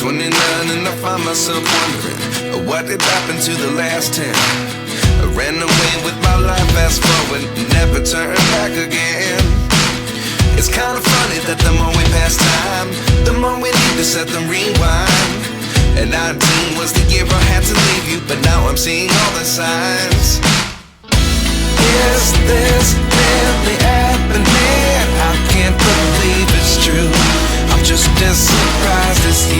29 and I find myself wondering what did happen to the last 10. I ran away with my life, fast forward, never turn back again. It's kind of funny that the more we pass time, the more we need to set them rewind. And 19 was the year I had to leave you, but now I'm seeing all the signs. Is this really happening? I can't believe it's true. I'm just as surprised as